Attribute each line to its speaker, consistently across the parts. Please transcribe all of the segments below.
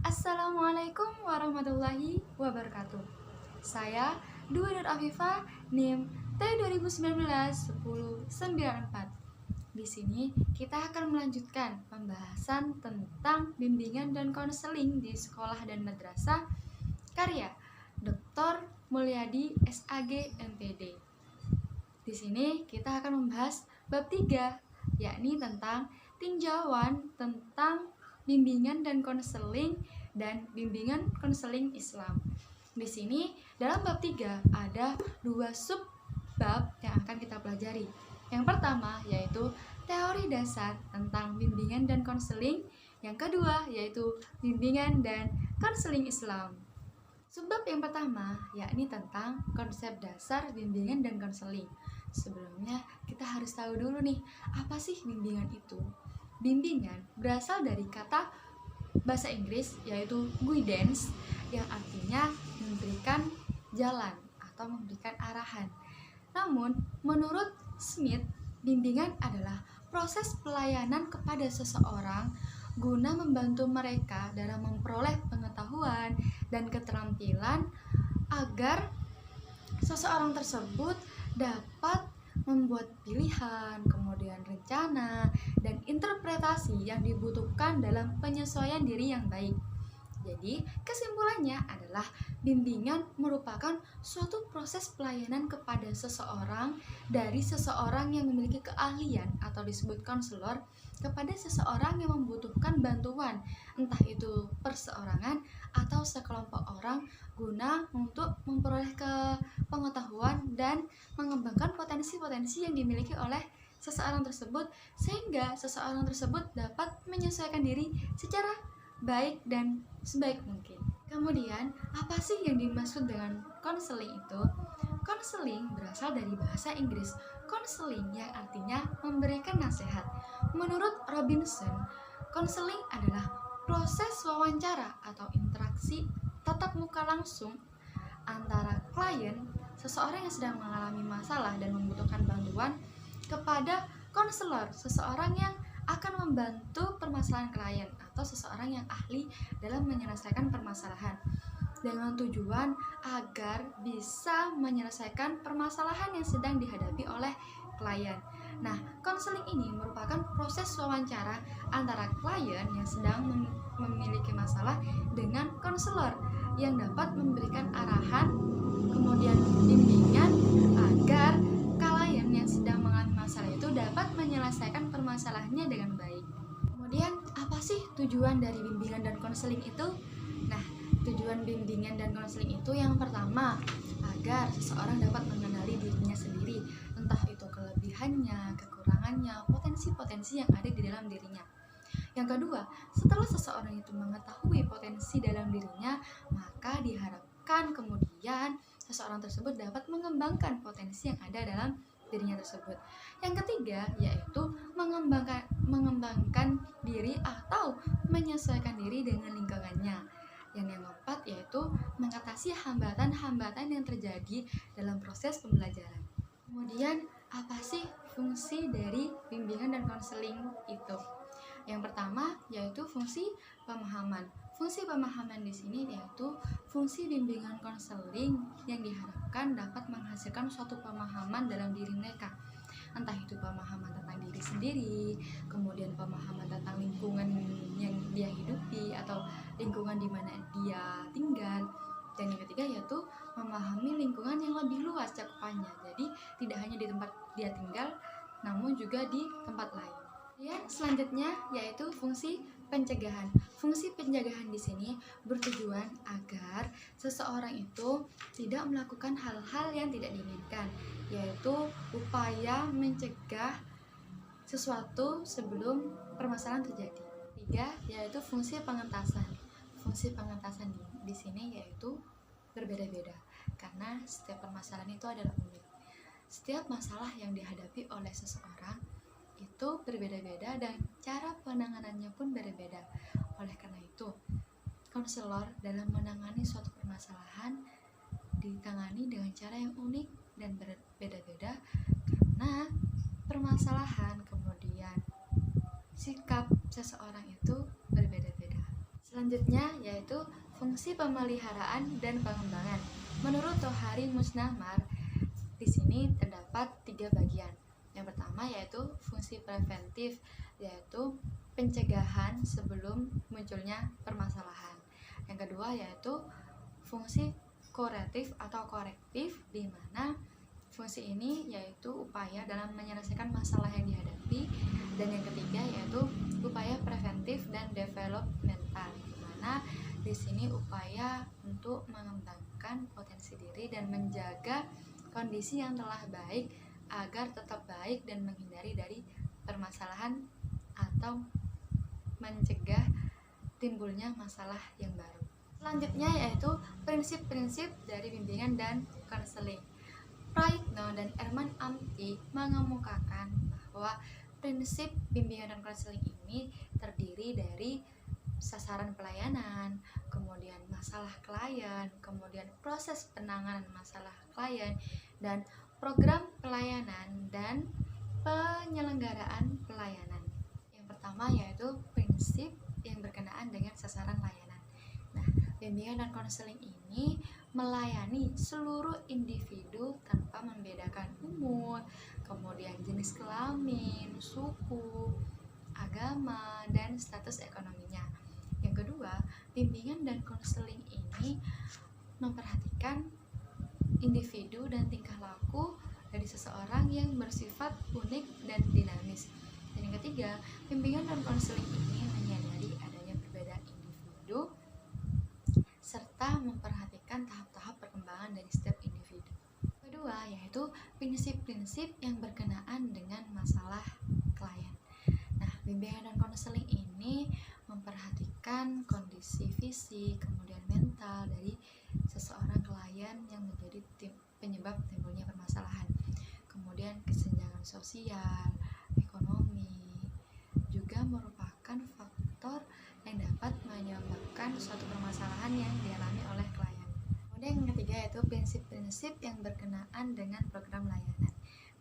Speaker 1: Assalamualaikum warahmatullahi wabarakatuh. Saya Dwi Nur Afifah, NIM T2019-1094. Di sini kita akan melanjutkan pembahasan tentang bimbingan dan konseling di sekolah dan madrasah karya Dr. Mulyadi SAG MPD. Di sini kita akan membahas bab 3, yakni tentang tinjauan tentang bimbingan dan konseling dan bimbingan konseling Islam. Di sini dalam bab 3 ada 2 sub bab yang akan kita pelajari. Yang pertama yaitu teori dasar tentang bimbingan dan konseling, yang kedua yaitu bimbingan dan konseling Islam. Subbab yang pertama yakni tentang konsep dasar bimbingan dan konseling. Sebelumnya kita harus tahu dulu nih, apa sih bimbingan itu? Bimbingan berasal dari kata bahasa Inggris yaitu guidance, yang artinya memberikan jalan atau memberikan arahan. Namun, menurut Smith, bimbingan adalah proses pelayanan kepada seseorang guna membantu mereka dalam memperoleh pengetahuan dan keterampilan agar seseorang tersebut dapat membuat pilihan, kemudian rencana, dan interpretasi yang dibutuhkan dalam penyesuaian diri yang baik. Jadi, kesimpulannya adalah bimbingan merupakan suatu proses pelayanan kepada seseorang dari seseorang yang memiliki keahlian atau disebut konselor kepada seseorang yang membutuhkan bantuan, entah itu perseorangan atau sekelompok orang guna untuk memperoleh pengetahuan dan mengembangkan potensi-potensi yang dimiliki oleh seseorang tersebut sehingga seseorang tersebut dapat menyesuaikan diri secara baik dan sebaik mungkin. Kemudian, apa sih yang dimaksud dengan konseling itu? Konseling berasal dari bahasa Inggris counseling yang artinya memberikan nasihat. Menurut Robinson, konseling adalah proses wawancara atau interaksi tatap muka langsung antara klien, seseorang yang sedang mengalami masalah dan membutuhkan bantuan, kepada konselor, seseorang yang akan membantu permasalahan klien atau seseorang yang ahli dalam menyelesaikan permasalahan dengan tujuan agar bisa menyelesaikan permasalahan yang sedang dihadapi oleh klien. Nah, konseling ini merupakan proses wawancara antara klien yang sedang memiliki masalah dengan konselor yang dapat memberikan arahan, kemudian bimbingan agar klien yang sedang mengalami masalah itu dapat menyelesaikan permasalahannya dengan baik. Kemudian, apa sih tujuan dari bimbingan dan konseling itu? Nah, tujuan bimbingan dan konseling itu yang pertama, agar seseorang dapat mengenali dirinya sendiri, entah itu kelebihannya, kekurangannya, potensi-potensi yang ada di dalam dirinya. Yang kedua, setelah seseorang itu mengetahui potensi dalam dirinya, maka diharapkan kemudian seseorang tersebut dapat mengembangkan potensi yang ada dalam dirinya tersebut. Yang ketiga, yaitu mengembangkan diri atau menyesuaikan diri dengan lingkungannya. Yang keempat, yaitu mengatasi hambatan-hambatan yang terjadi dalam proses pembelajaran. Kemudian, apa sih fungsi dari bimbingan dan konseling itu? Yang pertama yaitu fungsi pemahaman. Fungsi pemahaman di sini yaitu fungsi bimbingan konseling yang diharapkan dapat menghasilkan suatu pemahaman dalam diri mereka. Entah itu pemahaman tentang diri sendiri, kemudian pemahaman tentang lingkungan yang dia hidupi atau lingkungan di mana dia tinggal. Dan yang ketiga yaitu memahami lingkungan yang lebih luas cakupannya. Jadi tidak hanya di tempat dia tinggal, namun juga di tempat lain. Ya, selanjutnya yaitu fungsi pencegahan. Fungsi pencegahan di sini bertujuan agar seseorang itu tidak melakukan hal-hal yang tidak diinginkan, yaitu upaya mencegah sesuatu sebelum permasalahan terjadi. Tiga, yaitu fungsi pengentasan. Fungsi pengentasan di sini yaitu berbeda-beda karena setiap permasalahan itu adalah unik. Setiap masalah yang dihadapi oleh seseorang itu berbeda-beda dan cara penanganannya pun berbeda. Oleh karena itu, konselor dalam menangani suatu permasalahan ditangani dengan cara yang unik dan berbeda-beda karena permasalahan, kemudian sikap seseorang itu berbeda-beda. Selanjutnya yaitu fungsi pemeliharaan dan pengembangan. Menurut Tohari Musnahmar, di sini terdapat 3 bagian. Yang pertama yaitu fungsi preventif, yaitu pencegahan sebelum munculnya permasalahan. Yang kedua yaitu fungsi korektif atau korektif, di mana fungsi ini yaitu upaya dalam menyelesaikan masalah yang dihadapi. Dan yang ketiga yaitu upaya preventif dan developmental, di mana di sini upaya untuk mengembangkan potensi diri dan menjaga kondisi yang telah baik agar tetap baik dan menghindari dari permasalahan atau mencegah timbulnya masalah yang baru. Selanjutnya yaitu prinsip-prinsip dari bimbingan dan konseling. Praitno dan Erman Amti mengemukakan bahwa prinsip bimbingan dan konseling ini terdiri dari sasaran pelayanan, kemudian masalah klien, kemudian proses penanganan masalah klien, dan program pelayanan dan penyelenggaraan pelayanan. Yang pertama yaitu prinsip yang berkenaan dengan sasaran layanan. Nah, bimbingan dan konseling ini melayani seluruh individu tanpa membedakan umur, kemudian jenis kelamin, suku, agama, dan status ekonominya. Yang kedua, bimbingan dan konseling ini memperhatikan individu dan tingkah laku dari seseorang yang bersifat unik dan dinamis. Dan yang ketiga, bimbingan dan konseling ini menyadari adanya perbedaan individu serta memperhatikan tahap-tahap perkembangan dari setiap individu. Kedua, yaitu prinsip-prinsip yang berkenaan dengan masalah klien. Nah, bimbingan dan konseling ini memperhatikan kondisi fisik, kemudian mental dari seseorang klien yang menjadi penyebab timbulnya permasalahan. Kemudian kesenjangan sosial, ekonomi, juga merupakan faktor yang dapat menyebabkan suatu permasalahan yang dialami oleh klien. Kemudian yang ketiga yaitu prinsip-prinsip yang berkenaan dengan program layanan.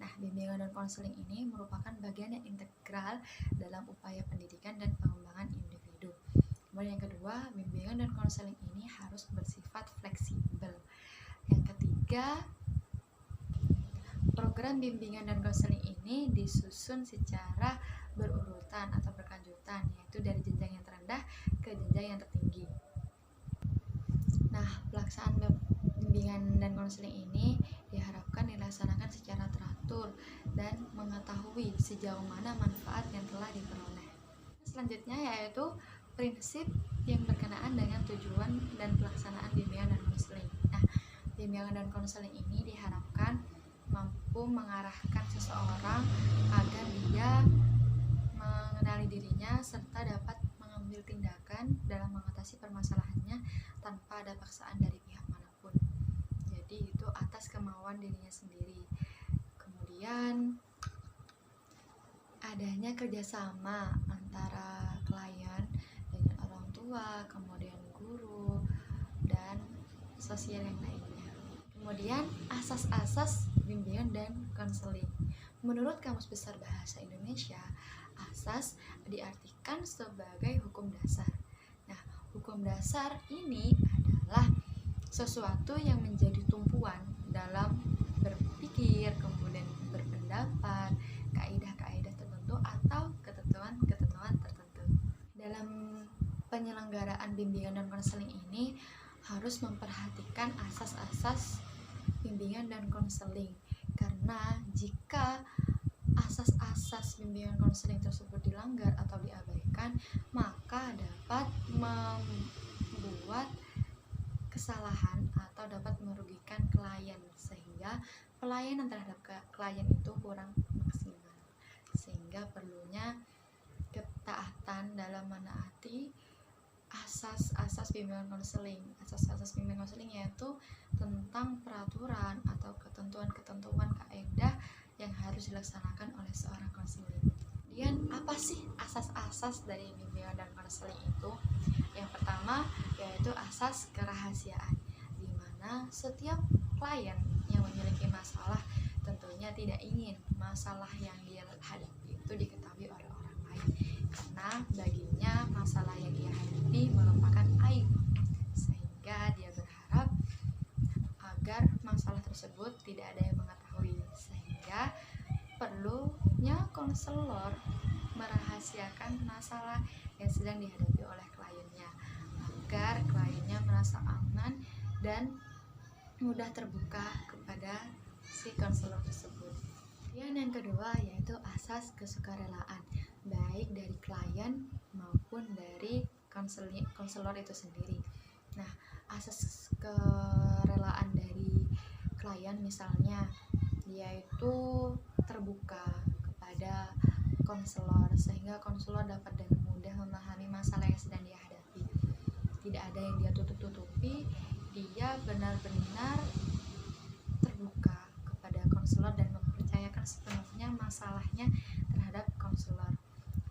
Speaker 1: Nah, bimbingan dan konseling ini merupakan bagian yang integral dalam upaya pendidikan dan pengembangan individu. Kemudian yang kedua, bimbingan dan konseling ini harus bersifat fleksibel. Yang ketiga, program bimbingan dan konseling ini disusun secara berurutan atau berkelanjutan, yaitu dari jenjang yang terendah ke jenjang yang tertinggi. Nah, pelaksanaan bimbingan dan konseling ini diharapkan dilaksanakan secara teratur dan mengetahui sejauh mana manfaat yang telah diperoleh. Selanjutnya yaitu prinsip yang berkenaan dengan tujuan dan pelaksanaan bimbingan dan konseling. Nah, bimbingan dan konseling ini diharapkan mampu mengarahkan seseorang agar dia mengenali dirinya serta dapat mengambil tindakan dalam mengatasi permasalahannya tanpa ada paksaan dari pihak manapun. Jadi itu atas kemauan dirinya sendiri. Kemudian adanya kerjasama antara klien dengan orang tua, kemudian guru, dan sosial yang lainnya. Kemudian asas-asas bimbingan dan konseling. Menurut Kamus Besar Bahasa Indonesia, asas diartikan sebagai hukum dasar. Nah, hukum dasar ini adalah sesuatu yang menjadi tumpuan dalam berpikir, kemudian berpendapat, kaidah-kaidah tertentu atau ketentuan-ketentuan tertentu. Dalam penyelenggaraan bimbingan dan konseling ini harus memperhatikan asas-asas bimbingan dan konseling, karena jika asas-asas bimbingan konseling tersebut dilanggar atau diabaikan, maka dapat membuat kesalahan atau dapat merugikan klien, sehingga pelayanan terhadap klien itu kurang maksimal. Sehingga perlunya ketaatan dalam menaati asas-asas bimbingan konseling. Asas-asas bimbingan konseling yaitu tentang peraturan atau ketentuan-ketentuan kaidah yang harus dilaksanakan oleh seorang konseling. Kemudian apa sih asas-asas dari bimbingan dan konseling itu? Yang pertama yaitu asas kerahasiaan, di mana setiap klien yang memiliki masalah tentunya tidak ingin masalah yang dia hadapi itu diketahui oleh orang lain, perlunya konselor merahasiakan masalah yang sedang dihadapi oleh kliennya agar kliennya merasa aman dan mudah terbuka kepada si konselor tersebut. Yang kedua yaitu asas kesukarelaan, baik dari klien maupun dari konselor itu sendiri. Nah, asas kerelaan dari klien misalnya dia itu terbuka kepada konselor sehingga konselor dapat dengan mudah memahami masalah yang sedang dia hadapi. Tidak ada yang dia tutup-tutupi, dia benar-benar terbuka kepada konselor dan mempercayakan sepenuhnya masalahnya terhadap konselor.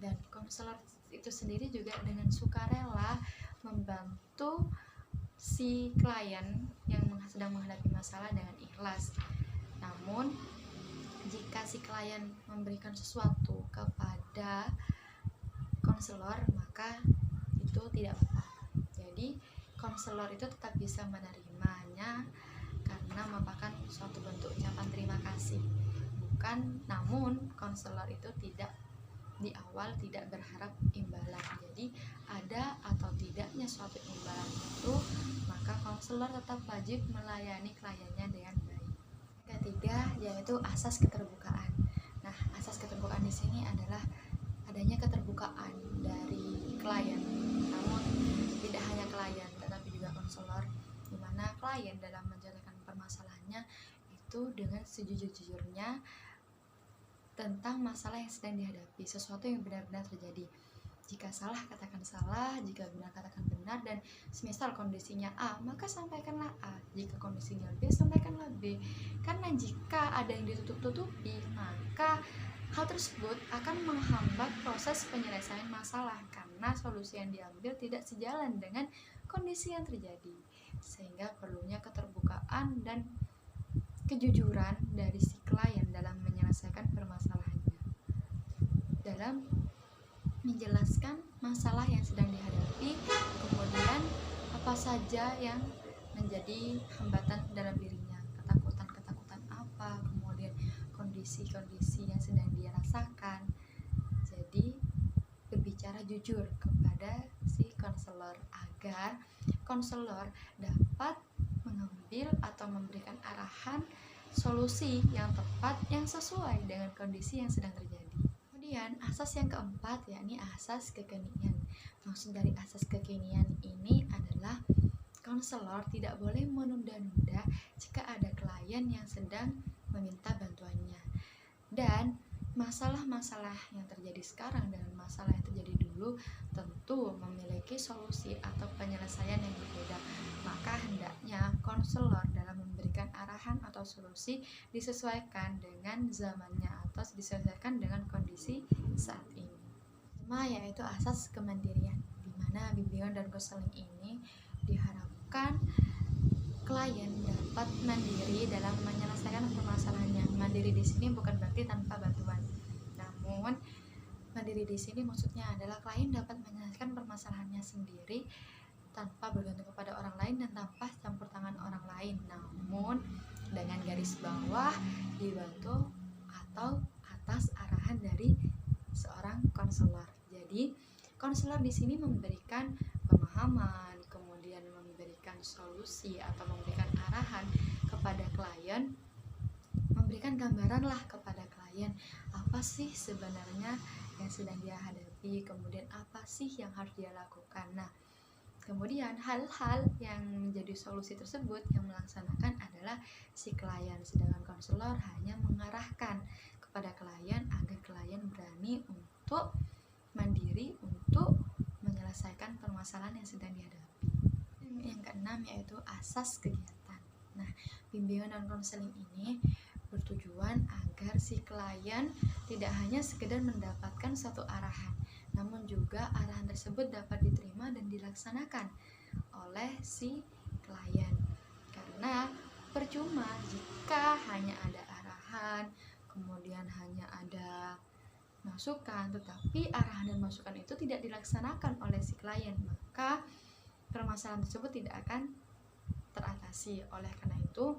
Speaker 1: Dan konselor itu sendiri juga dengan sukarela membantu si klien yang sedang menghadapi masalah dengan ikhlas. Namun jika si klien memberikan sesuatu kepada konselor, maka itu tidak apa. Jadi konselor itu tetap bisa menerimanya karena merupakan suatu bentuk ucapan terima kasih. Namun konselor itu tidak di awal tidak berharap imbalan. Jadi ada atau tidaknya suatu imbalan itu, maka konselor tetap wajib melayani kliennya dengan baik. Ketiga yaitu asas keterbukaan. Nah, asas keterbukaan di sini adalah adanya keterbukaan dari klien. Namun tidak hanya klien tetapi juga konselor, di mana klien dalam menjelaskan permasalahannya itu dengan sejujur-jujurnya tentang masalah yang sedang dihadapi, sesuatu yang benar-benar terjadi. Jika salah, katakan salah. Jika benar, katakan benar. Dan semisal kondisinya A, maka sampaikanlah A. Jika kondisinya B, sampaikanlah B. Karena jika ada yang ditutup-tutupi, maka hal tersebut akan menghambat proses penyelesaian masalah karena solusi yang diambil tidak sejalan dengan kondisi yang terjadi. Sehingga perlunya keterbukaan dan kejujuran dari si klien dalam menyelesaikan permasalahannya, dalam menjelaskan masalah yang sedang dihadapi, kemudian apa saja yang menjadi hambatan dalam dirinya, ketakutan apa, kemudian kondisi-kondisi yang sedang dia rasakan. Jadi berbicara jujur kepada si konselor agar konselor dapat mengambil atau memberikan arahan solusi yang tepat yang sesuai dengan kondisi yang sedang terjadi. Kemudian asas yang keempat yakni asas kekinian. Maksud dari asas kekinian ini adalah konselor tidak boleh menunda-nunda jika ada klien yang sedang meminta bantuannya. Dan masalah-masalah yang terjadi sekarang dan masalah yang terjadi dulu tentu memiliki solusi atau penyelesaian yang berbeda. Maka hendaknya konselor dalam memberikan arahan atau solusi disesuaikan dengan zamannya atau disesuaikan dengan kondisi saat ini. Yaitu asas kemandirian, di mana bimbingan dan konseling ini diharapkan klien dapat mandiri dalam menyelesaikan permasalahannya. Mandiri di sini bukan berarti tanpa bantuan. Namun mandiri di sini maksudnya adalah klien dapat menyelesaikan permasalahannya sendiri tanpa bergantung kepada orang lain dan tanpa campur tangan orang lain. Namun dengan garis bawah dibantu atau atas arahan dari seorang konselor. Jadi konselor di sini memberikan pemahaman, kemudian memberikan solusi atau memberikan arahan kepada klien, memberikan gambaran lah kepada klien apa sih sebenarnya yang sedang dia hadapi, kemudian apa sih yang harus dia lakukan. Nah, kemudian hal-hal yang menjadi solusi tersebut yang melaksanakan adalah si klien, sedangkan konselor hanya mengarahkan kepada klien agar klien berani untuk mandiri untuk menyelesaikan permasalahan yang sedang dihadapi. Yang keenam yaitu asas kegiatan. Nah, bimbingan dan konseling ini bertujuan agar si klien tidak hanya sekedar mendapatkan satu arahan, namun juga arahan tersebut dapat diterima dan dilaksanakan oleh si klien. Karena percuma jika hanya ada arahan, kemudian hanya ada masukan, tetapi arahan dan masukan itu tidak dilaksanakan oleh si klien, maka permasalahan tersebut tidak akan teratasi. Oleh karena itu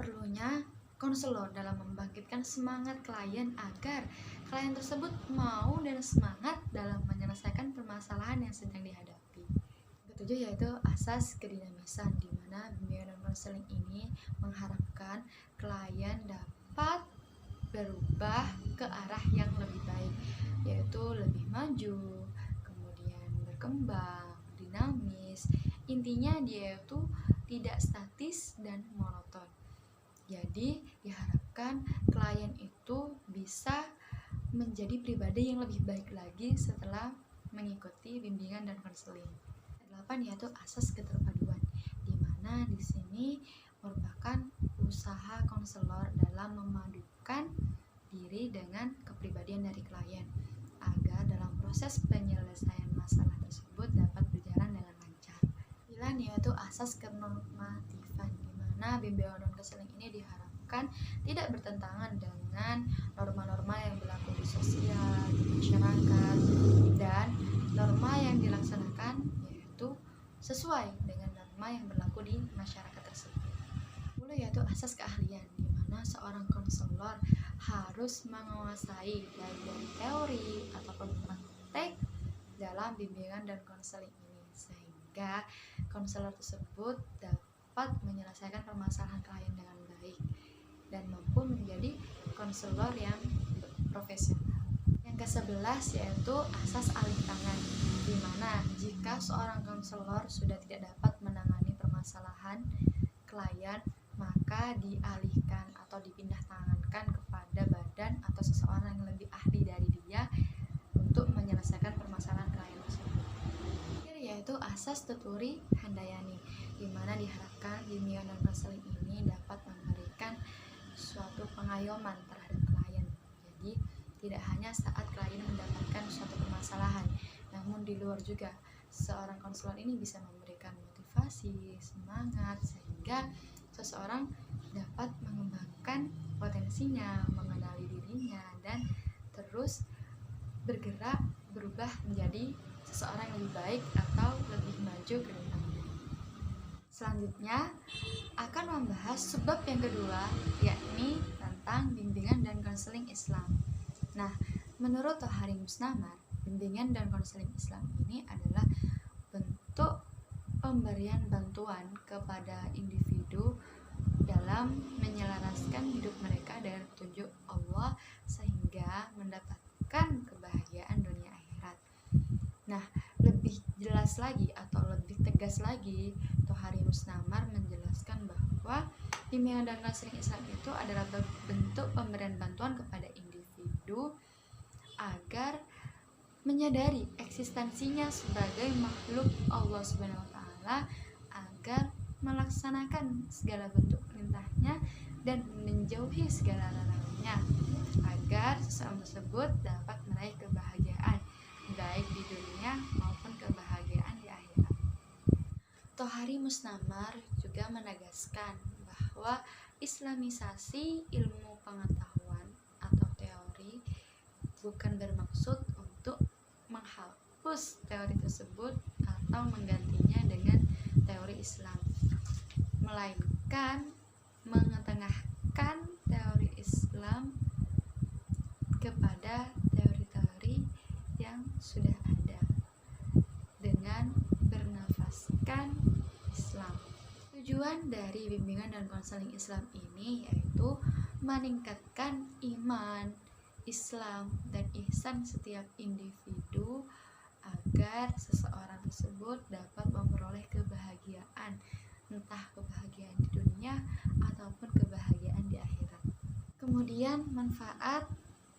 Speaker 1: perlunya konselor dalam membangkitkan semangat klien agar klien tersebut mau dan semangat dalam menyelesaikan permasalahan yang sedang dihadapi. Ketujuh yaitu asas kedinamisan, di mana bimbingan dan konseling ini mengharapkan klien dapat berubah ke arah yang lebih baik, yaitu lebih maju, kemudian berkembang, dinamis. Intinya dia itu tidak statis dan monoton. Jadi diharapkan klien itu bisa menjadi pribadi yang lebih baik lagi setelah mengikuti bimbingan dan konseling. 8 yaitu asas keterpaduan, di mana di sini merupakan usaha konselor dalam memadukan diri dengan kepribadian dari klien agar dalam proses penyelesaian masalah tersebut dapat berjalan dengan lancar. 9 yaitu asas kenormatifan, di mana bimbingan dan konseling ini diharapkan tidak bertentangan dengan norma-norma yang berlaku di sosial, di masyarakat, dan norma yang dilaksanakan yaitu sesuai dengan norma yang berlaku di masyarakat tersebut. 10 yaitu asas keahlian, di mana seorang konselor harus menguasai baik dari teori ataupun praktek dalam bimbingan dan konseling ini, sehingga konselor tersebut dapat menyelesaikan permasalahan klien dengan baik dan mampu menjadi konselor yang profesional. Yang ke-11 yaitu asas alih tangan, di mana jika seorang konselor sudah tidak dapat menangani permasalahan klien, maka dialihkan atau dipindah tangankan kepada badan atau seseorang yang lebih ahli dari dia untuk menyelesaikan permasalahan klien tersebut. Yaitu asas tuturi handayani, di mana diharapkan bimbingan dan konseling ini dapat memberikan suatu pengayoman terhadap klien. Jadi tidak hanya saat klien mendapatkan suatu permasalahan, namun di luar juga seorang konselor ini bisa memberikan motivasi, semangat, sehingga seseorang dapat mengembangkan potensinya, mengenali dirinya, dan terus bergerak berubah menjadi seseorang yang lebih baik atau lebih maju ke depannya. Selanjutnya akan membahas subbab yang kedua, yakni tentang bimbingan dan konseling Islam. Nah, menurut Tohari Musnamar, bimbingan dan konseling Islam ini adalah bentuk pemberian bantuan kepada individu dalam menyelaraskan hidup mereka dengan petunjuk Allah sehingga mendapatkan kebahagiaan dunia akhirat. Nah, lebih jelas lagi atau lebih tegas lagi, Tohari Musnamar menjelaskan bahwa bimbingan dan konseling Islam itu adalah bentuk pemberian bantuan kepada individu agar menyadari eksistensinya sebagai makhluk Allah Subhanahu wa Ta'ala, agar melaksanakan segala bentuk perintahnya dan menjauhi segala larangannya, agar seseorang tersebut dapat meraih kebahagiaan baik di dunia maupun kebahagiaan di akhirat. Tohari Musnamar juga menegaskan bahwa islamisasi ilmu pengetahuan atau teori bukan bermaksud untuk menghapus teori tersebut atau menggantinya dengan teori Islam, melainkan mengetengahkan teori Islam kepada teori-teori yang sudah ada dengan bernafaskan Islam. Tujuan dari bimbingan dan konseling Islam ini yaitu meningkatkan iman, Islam, dan ihsan setiap individu agar seseorang tersebut dapat memperoleh kebahagiaan, entah kebahagiaan di dunia ataupun kebahagiaan di akhirat. Kemudian manfaat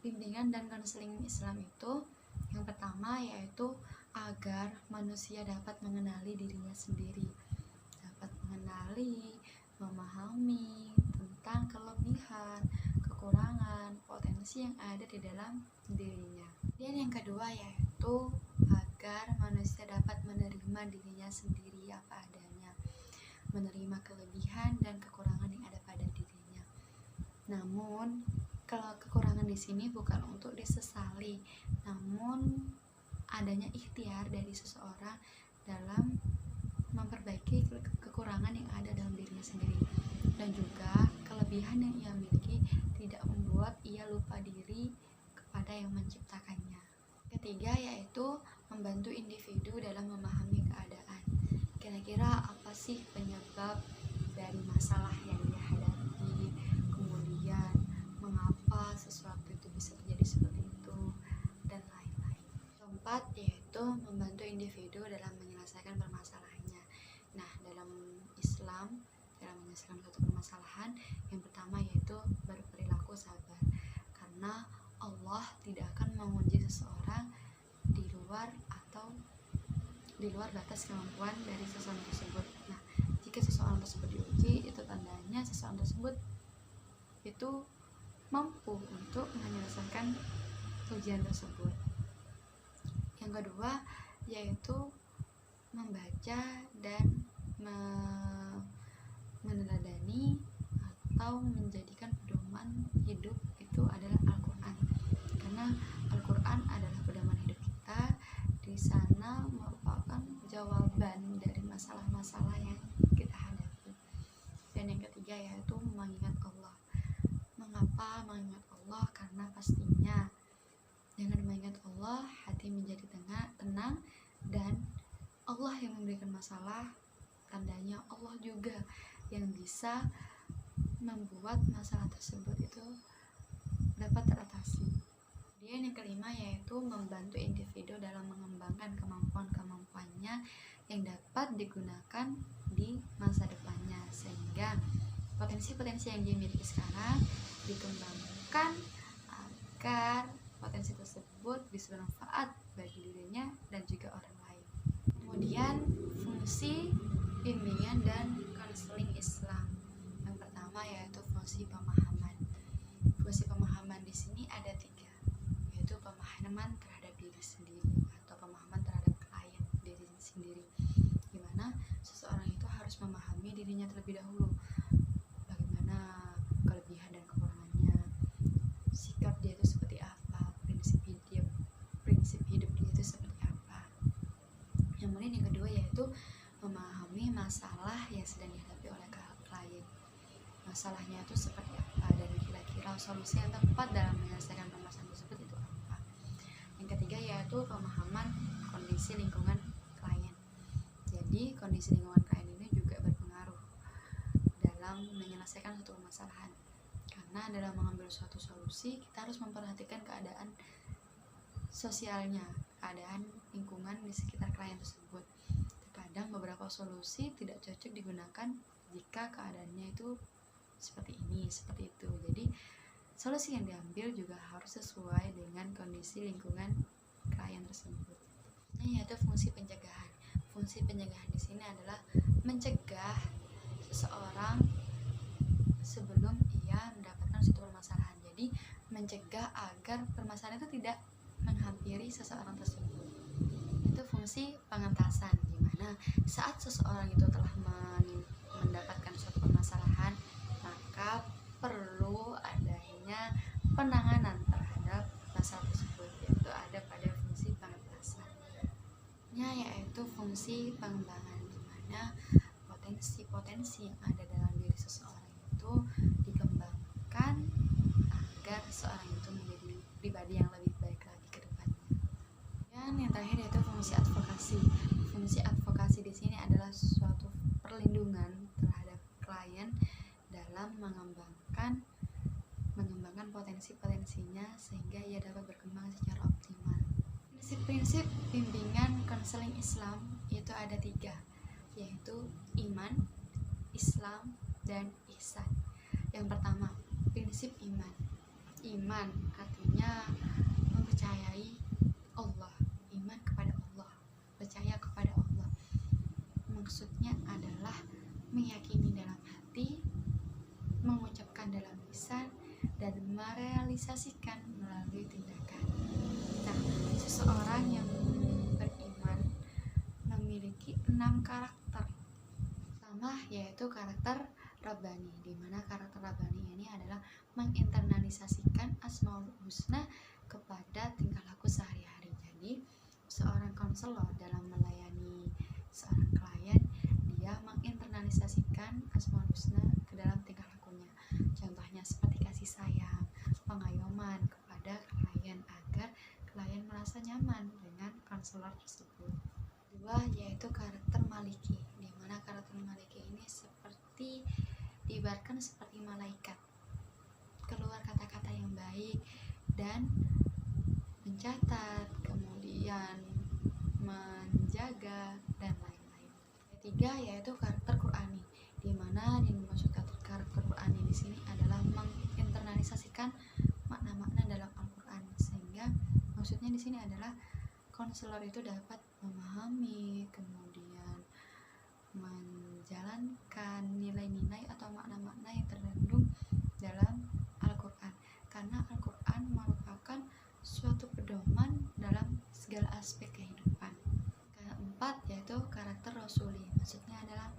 Speaker 1: bimbingan dan konseling Islam itu yang pertama yaitu agar manusia dapat mengenali dirinya sendiri, dapat mengenali, memahami tentang kelebihan, kekurangan, potensi yang ada di dalam dirinya. Dan yang kedua yaitu agar manusia dapat menerima dirinya sendiri apa adanya, menerima kelebihan dan kekurangan yang ada pada dirinya. Namun kalau kekurangan di sini bukan untuk disesali, namun adanya ikhtiar dari seseorang dalam memperbaiki kekurangan yang ada dalam dirinya sendiri, dan juga kelebihan yang ia miliki tidak membuat ia lupa diri kepada yang menciptakannya. Ketiga yaitu membantu individu dalam memahami keadaan. Kira-kira apa sih penyebab dari masalah yang dia hadapi, kemudian mengapa sesuatu itu bisa terjadi seperti itu, dan lain-lain. Keempat yaitu membantu individu dalam menyelesaikan permasalahannya. Nah, dalam Islam, dalam menyelesaikan suatu permasalahan, yang pertama yaitu berperilaku sabar, karena Allah tidak akan menguji seseorang di luar batas kemampuan dari seseorang tersebut. Nah, jika seseorang tersebut diuji, itu tandanya seseorang tersebut itu mampu untuk menyelesaikan ujian tersebut. Yang kedua yaitu membaca dan meneladani atau menjadikan pedoman hidup itu adalah Al-Quran, karena Al-Quran adalah pedoman hidup kita. Di sana merupakan jawaban dari masalah-masalah yang kita hadapi. Dan yang ketiga yaitu mengingat Allah. Mengapa mengingat Allah? Karena pastinya dengan mengingat Allah hati menjadi tenang, dan Allah yang memberikan masalah, tandanya Allah juga yang bisa membuat masalah tersebut itu dapat teratasi. Kemudian yang kelima yaitu membantu individu dalam mengembangkan kemampuan-kemampuannya yang dapat digunakan di masa depannya, sehingga potensi-potensi yang dimiliki sekarang dikembangkan agar potensi tersebut bisa bermanfaat bagi dirinya dan juga orang lain. Kemudian fungsi bimbingan dan konseling Islam. Yang pertama yaitu fungsi pemahaman. Fungsi pemahaman di sini ada 3, yaitu pemahaman terhadap diri sendiri atau pemahaman terhadap klien diri sendiri, di mana seseorang itu harus memahami dirinya terlebih dahulu, bagaimana kelebihan dan kekurangannya, sikap dia itu seperti apa, prinsip hidup dia itu seperti apa. Kemudian yang kedua yaitu memahami masalah yang sedang dihadapi oleh klien. Masalahnya itu seperti apa dan kira-kira solusi yang tepat dalam menyelesaikan permasalahan tersebut itu apa. Yang ketiga yaitu pemahaman kondisi lingkungan klien. Jadi kondisi lingkungan klien ini juga berpengaruh dalam menyelesaikan suatu permasalahan, karena dalam mengambil suatu solusi kita harus memperhatikan keadaan sosialnya, keadaan lingkungan di sekitar klien tersebut. Terkadang beberapa solusi tidak cocok digunakan jika keadaannya itu seperti ini, seperti itu. Jadi solusi yang diambil juga harus sesuai dengan kondisi lingkungan klien tersebut. Ini yaitu fungsi pencegahan. Fungsi pencegahan di sini adalah mencegah seseorang sebelum ia mendapatkan suatu permasalahan. Jadi mencegah agar permasalahan itu tidak menghampiri seseorang tersebut. Itu fungsi pengentasan, di mana saat seseorang itu telah mendapatkan suatu permasalahan, maka perlu adanya penanganan terhadap masalah tersebut, yaitu ada pada fungsi pengentasannya, yaitu fungsi pengembangan, di mana potensi-potensi yang ada dalam diri seseorang itu dikembangkan agar seorang itu menjadi pribadi yang lebih baik lagi ke depannya. Dan yang terakhir yaitu fungsi advokasi. Fungsi advokasi di sini adalah suatu perlindungan terhadap klien dalam mengembangkan potensi-potensinya sehingga ia dapat berkembang secara optimal. Prinsip-prinsip bimbingan konseling Islam itu ada 3, yaitu iman, Islam, dan ihsan. Yang pertama, prinsip iman. Iman artinya mempercayai Allah, iman kepada Allah, percaya kepada Allah. Maksudnya adalah meyakini dalam hati, mengucapkan dalam lisan, dan merealisasikan melalui tindakan. Nah, seseorang yang beriman memiliki 6 karakter. Pertama yaitu karakter Rabbani, di mana karakter Rabbani ini adalah menginternalisasikan Asmaul Husna kepada tingkah laku sehari-hari. Jadi, seorang konselor dalam melayani seorang klien, dia menginternalisasikan Asmaul Husna ke dalam tingkah lakunya. merasa nyaman dengan konselor tersebut. Kedua yaitu karakter Maliki, di mana karakter Maliki ini seperti diibaratkan seperti malaikat, keluar kata-kata yang baik dan mencatat, kemudian menjaga dan lain-lain. Ketiga yaitu karakter Qur'ani, di mana yang dimaksud karakter Qur'ani di sini adalah menginternalisasikan makna-makna dalam Al-Qur'an, sehingga maksudnya di sini adalah konselor itu dapat memahami, kemudian menjalankan nilai-nilai atau makna-makna yang terkandung dalam Al-Qur'an, karena Al-Qur'an merupakan suatu pedoman dalam segala aspek kehidupan. Keempat yaitu karakter Rasuli, maksudnya adalah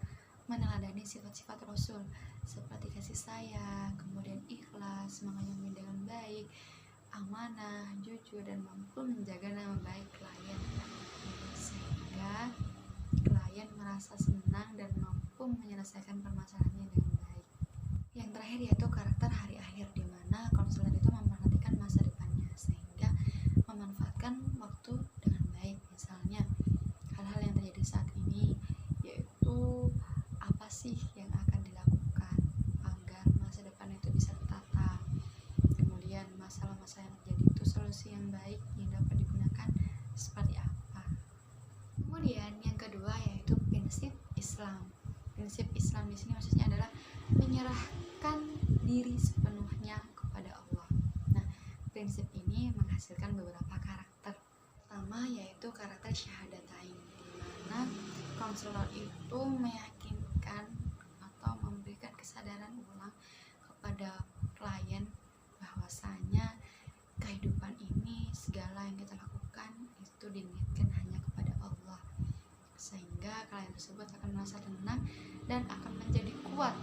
Speaker 1: meneladani sifat-sifat Rasul seperti kasih sayang, kemudian ikhlas, mengayomi dengan baik, amanah, jujur, dan mampu menjaga nama baik klien, sehingga klien merasa senang dan mampu menyelesaikan permasalahannya dengan baik. Yang terakhir yaitu karakter hari akhir, di mana konselor itu memperhatikan masa depannya sehingga memanfaatkan waktu dengan baik. Misalnya hal-hal yang terjadi saat ini, yaitu apa sih yang akan dilakukan agar masa depan itu bisa tertata, kemudian masalah-masalah yang terjadi itu solusi yang baik yang dapat digunakan seperti apa. Kemudian yang kedua yaitu prinsip Islam. Prinsip Islam di sini maksudnya adalah menyerahkan diri sepenuhnya kepada Allah. Nah, prinsip ini menghasilkan beberapa karakter. Pertama yaitu karakter syahadatain, di mana konselor itu meyakinkan atau memberikan kesadaran ulang kepada klien bahwasanya kehidupan ini, segala yang kita lakukan itu diniatkan hanya kepada Allah, sehingga klien tersebut akan merasa tenang dan akan menjadi kuat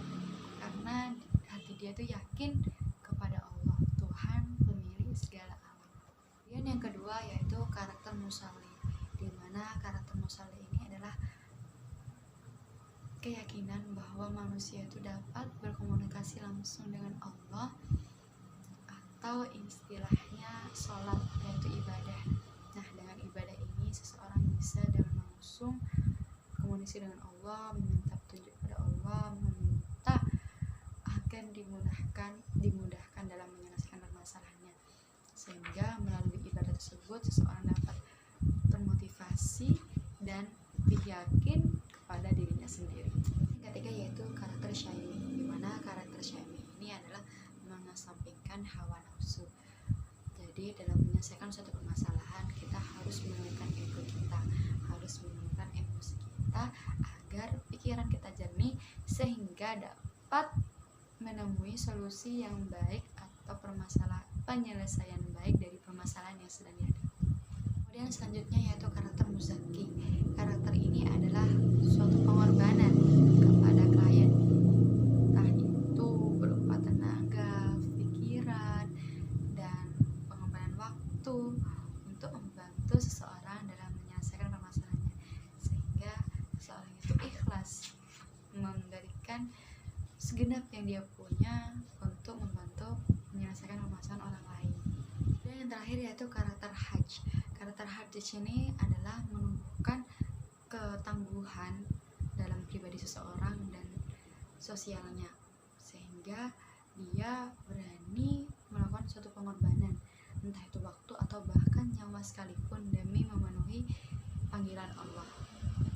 Speaker 1: karena hati dia itu yakin kepada Allah, Tuhan pemilik segala alam. Kemudian yang kedua yaitu karakter musalli, di mana karakter musalli ini adalah keyakinan bahwa manusia itu dapat berkomunikasi langsung dengan Allah, atau istilahnya sholat, yaitu ibadah. Nah, dengan ibadah ini seseorang bisa dengan langsung komunikasi dengan Allah, meminta petunjuk pada Allah, meminta agar dimudahkan dalam menyelesaikan permasalahannya, sehingga melalui ibadah tersebut seseorang dapat termotivasi dan yakin kepada dirinya sendiri. Yang ketiga yaitu karakter syaimi, di mana karakter syaimi ini adalah mengesampingkan hawa nafsu. Jadi dalam menyelesaikan suatu permasalahan kita harus menurunkan ego kita, harus menurunkan emosi kita agar pikiran kita jernih sehingga dapat menemui solusi yang baik atau penyelesaian baik dari permasalahan yang sedang dihadapi. Kemudian selanjutnya yaitu karakter muzaki. Karakter ini adalah suatu pengorbanan kepada klien, entah itu berupa tenaga, pikiran, dan pengorbanan waktu untuk membantu seseorang dalam menyelesaikan permasalahannya, sehingga seseorang itu ikhlas memberikan segenap yang dia punya untuk membantu menyelesaikan permasalahan orang lain. Dan yang terakhir yaitu karakter hajj. Karakter hajj di sini adalah menumbuhkan ketangguhan dalam pribadi seseorang dan sosialnya, sehingga dia berani melakukan suatu pengorbanan, entah itu waktu atau bahkan nyawa sekalipun demi memenuhi panggilan Allah.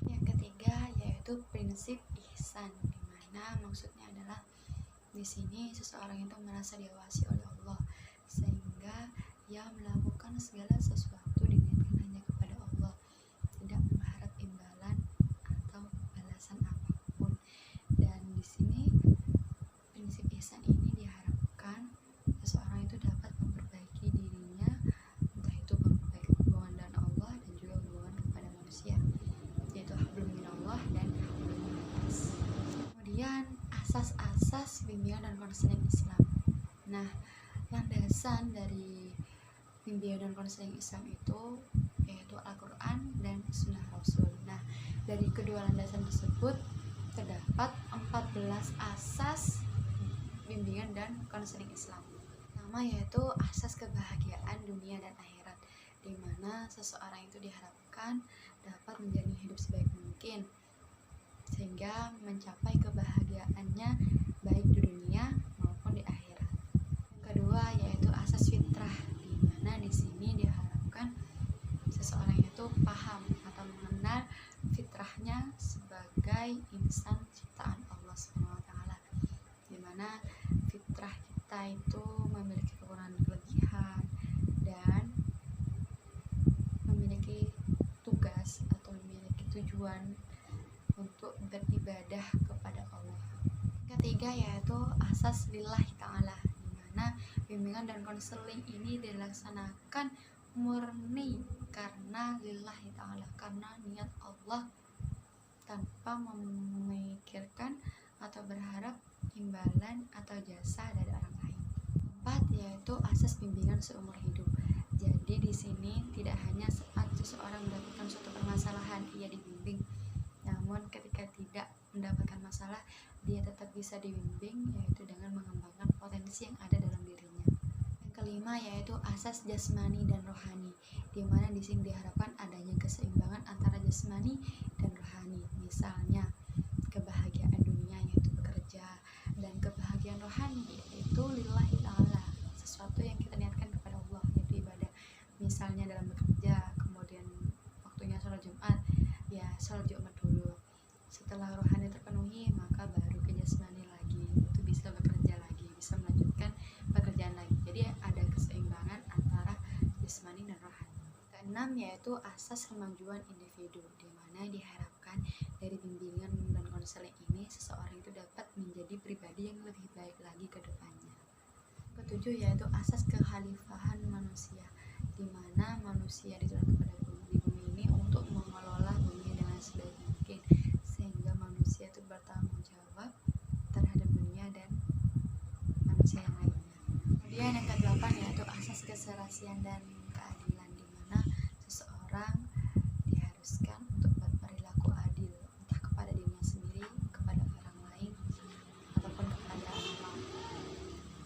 Speaker 1: Yang ketiga yaitu prinsip ihsan, di mana maksudnya adalah di sini seseorang itu merasa diawasi oleh Allah, sehingga ia melakukan segala sesuatu diniatkan hanya kepada Allah, tidak mengharap imbalan atau balasan apapun. Dan di sini prinsip ihsan ini diharapkan seseorang itu dapat memperbaiki dirinya, entah itu memperbaiki hubungan dengan Allah dan juga hubungan kepada manusia, yaitu hablum minallah dan hablum minannas. Kemudian asas-asas bimbingan dan konseling Islam. Nah, landasan dari bimbingan dan konseling Islam itu yaitu Al-Quran dan Sunnah Rasul. Nah, dari kedua landasan tersebut terdapat 14 asas bimbingan dan konseling Islam. Pertama yaitu asas kebahagiaan dunia dan akhirat, di di mana seseorang itu diharapkan dapat menjalani hidup sebaik mungkin sehingga mencapai kebahagiaannya baik di dunia maupun di akhirat. Yang kedua yaitu asas fitrah, di mana di sini diharapkan seseorang itu paham atau mengenal fitrahnya sebagai insan ciptaan Allah Subhanahu wa taala. Di mana fitrah kita itu memiliki kekurangan kelebihan dan memiliki tugas atau memiliki tujuan untuk beribadah kepada Allah. Ketiga yaitu asas lillahi ta'ala, di mana bimbingan dan konseling ini dilaksanakan murni karena lillahi ta'ala, karena niat Allah tanpa memikirkan atau berharap imbalan atau jasa dari orang lain. Keempat yaitu asas bimbingan seumur hidup. Jadi di sini tidak hanya saat seseorang mendapatkan suatu permasalahan ia dibimbing, namun ketika tidak mendapatkan masalah dia tetap bisa dibimbing, yaitu dengan mengembangkan potensi yang ada dalam dirinya. Yang kelima yaitu asas jasmani dan rohani, di mana di sini diharapkan adanya keseimbangan antara jasmani dan rohani. Misalnya kebahagiaan dunia yaitu bekerja, dan kebahagiaan rohani yaitu lillahi ta'ala, sesuatu yang kita niatkan kepada Allah yaitu ibadah. Misalnya dalam bekerja, kemudian waktunya sholat Jumat, ya sholat Jumat dulu. Setelah rohani terpenuhi, maka baru ke jasmani lagi, itu bisa bekerja lagi, bisa melanjutkan pekerjaan lagi. Jadi ada keseimbangan antara jasmani dan rohani. Keenam yaitu asas kemajuan individu, di mana diharapkan dari bimbingan dan konseling ini seseorang itu dapat menjadi pribadi yang lebih baik lagi ke depannya. Ketujuh yaitu asas kekhalifahan manusia, di mana manusia diturunkan kepada di bumi ini untuk mengelola bumi dengan sebaik mungkin, sehingga manusia itu bertanggung jawab terhadap dunia dan manusia yang lainnya. Kemudian yang kedelapan yaitu asas keserasian dan keadilan, di mana seseorang diharuskan untuk berperilaku adil, entah kepada dirinya sendiri, kepada orang lain, ataupun kepada alam,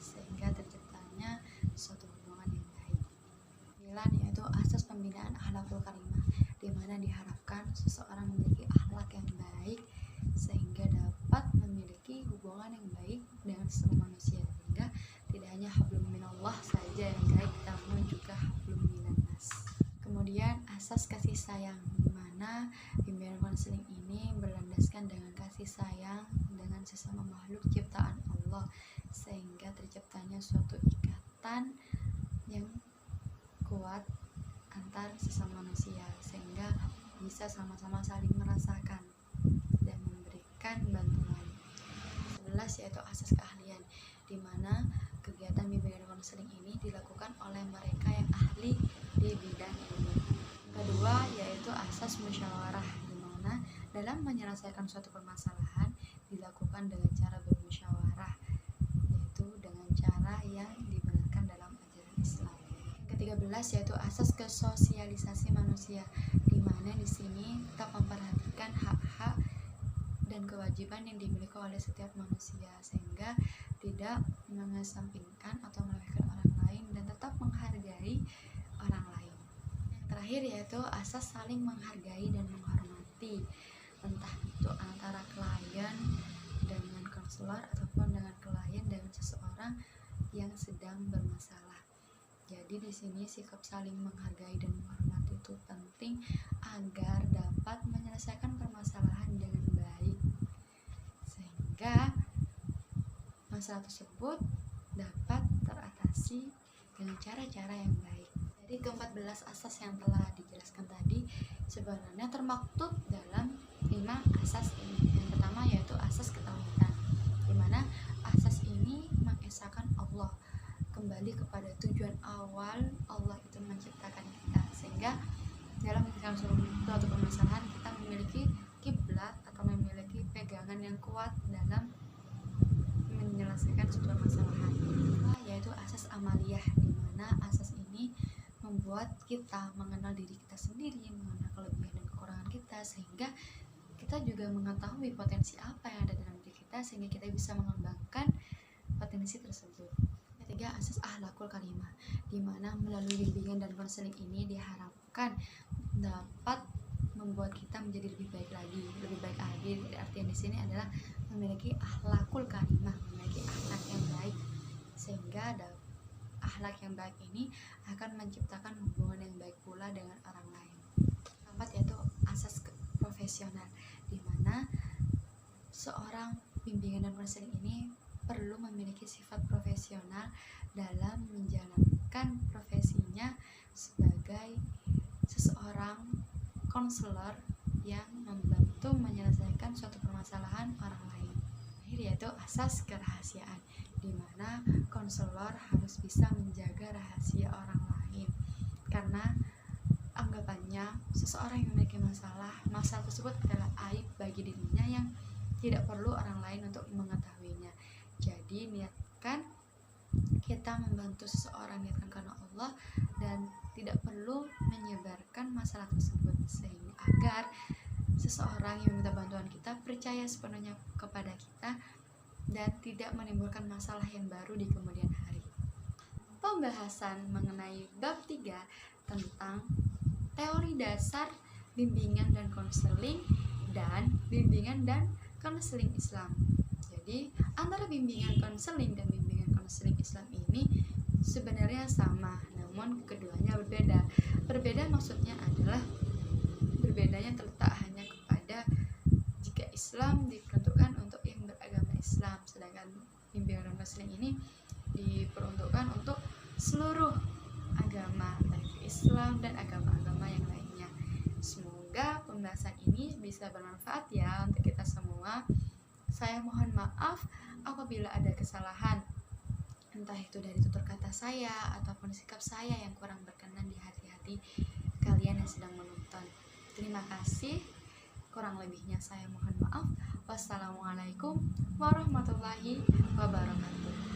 Speaker 1: sehingga terciptanya suatu hubungan yang baik. 9 yaitu asas pembinaan akhlakul karimah, di mana diharapkan seseorang memiliki akhlak yang baik sehingga dapat memiliki hubungan yang baik dengan semua manusia, sehingga tidak hanya hablum minallah saja yang baik, namun juga hablum minannas. Kemudian asas kasih sayang, di mana bimbingan konseling ini berlandaskan dengan kasih sayang dengan sesama makhluk ciptaan Allah, sehingga terciptanya suatu ikatan yang kuat antar sesama manusia, sehingga bisa sama-sama saling merasakan dan memberikan bantuan. 11 yaitu asas keahlian, di mana kegiatan bimbingan konseling ini dilakukan oleh mereka yang ahli di bidang ini. Kedua yaitu asas musyawarah, di mana dalam menyelesaikan suatu permasalahan dilakukan dengan cara bermusyawarah, yaitu dengan cara yang dibenarkan dalam ajaran Islam. Ke-13 yaitu asas kesosialisasi manusia, di mana di sini kita memperhatikan hak-hak dan kewajiban yang dimiliki oleh setiap manusia, sehingga tidak mengesampingkan atau meremehkan orang lain dan tetap menghargai orang lain. Yang terakhir yaitu asas saling menghargai dan menghormati, entah itu antara klien dengan konselor ataupun dengan klien dengan seseorang yang sedang bermasalah. Jadi di sini sikap saling menghargai dan menghormati itu penting agar dapat menyelesaikan permasalahan dengan baik, sehingga masalah tersebut dapat teratasi dengan cara-cara yang baik. Jadi ke-14 asas yang telah dijelaskan tadi sebenarnya termaktub dalam 5 asas ini. Yang pertama yaitu asas ketauhidan, di mana asas ini mengesahkan Allah, kembali kepada tujuan awal Allah itu menciptakan kita, sehingga dalam menyelesaikan suatu permasalahan kita memiliki kiblat atau memiliki pegangan yang kuat dalam menyelesaikan suatu permasalahan. Yaitu asas amaliyah, di mana asas ini membuat kita mengenal diri kita sendiri, mengenal kelebihan dan kekurangan kita, sehingga kita juga mengetahui potensi apa yang ada dalam diri kita, sehingga kita bisa mengembangkan potensi tersebut. Tiga, asas akhlakul karimah, di mana melalui bimbingan dan konseling ini diharapkan dapat membuat kita menjadi lebih baik lagi, lebih baik lagi. Artian di sini adalah memiliki akhlakul karimah, memiliki akhlak yang baik, sehingga akhlak yang baik ini akan menciptakan hubungan yang baik pula dengan orang lain. Keempat, yaitu asas profesional, di mana seorang bimbingan dan konseling ini perlu memiliki sifat profesional dalam menjalankan profesinya sebagai seseorang konselor yang membantu menyelesaikan suatu permasalahan orang lain. Yaitu asas kerahasiaan, di mana konselor harus bisa menjaga rahasia orang lain, karena anggapannya seseorang yang memiliki masalah tersebut adalah aib bagi dirinya yang tidak perlu orang lain untuk mengetahuinya. Jadi niatkan kita membantu seseorang, niatkan karena Allah, dan tidak perlu menyebarkan masalah tersebut, sehingga agar seseorang yang meminta bantuan kita percaya sepenuhnya kepada kita dan tidak menimbulkan masalah yang baru di kemudian hari. Pembahasan mengenai bab 3 tentang teori dasar bimbingan dan konseling dan bimbingan dan konseling Islam. Jadi antara bimbingan konseling dan bimbingan konseling Islam ini sebenarnya sama, namun keduanya berbeda. Berbeda maksudnya adalah berbedanya terletak hanya kepada jika Islam diperuntukkan untuk yang beragama Islam, sedangkan bimbingan dan konseling ini diperuntukkan untuk seluruh agama, baik Islam dan agama-agama yang lainnya. Semoga pembahasan ini bisa bermanfaat ya untuk kita semua. Saya mohon maaf apabila ada kesalahan, entah itu dari tutur kata saya ataupun sikap saya yang kurang berkenan di hati-hati kalian yang sedang menonton. Terima kasih. Kurang lebihnya saya mohon maaf. Wassalamualaikum warahmatullahi wabarakatuh.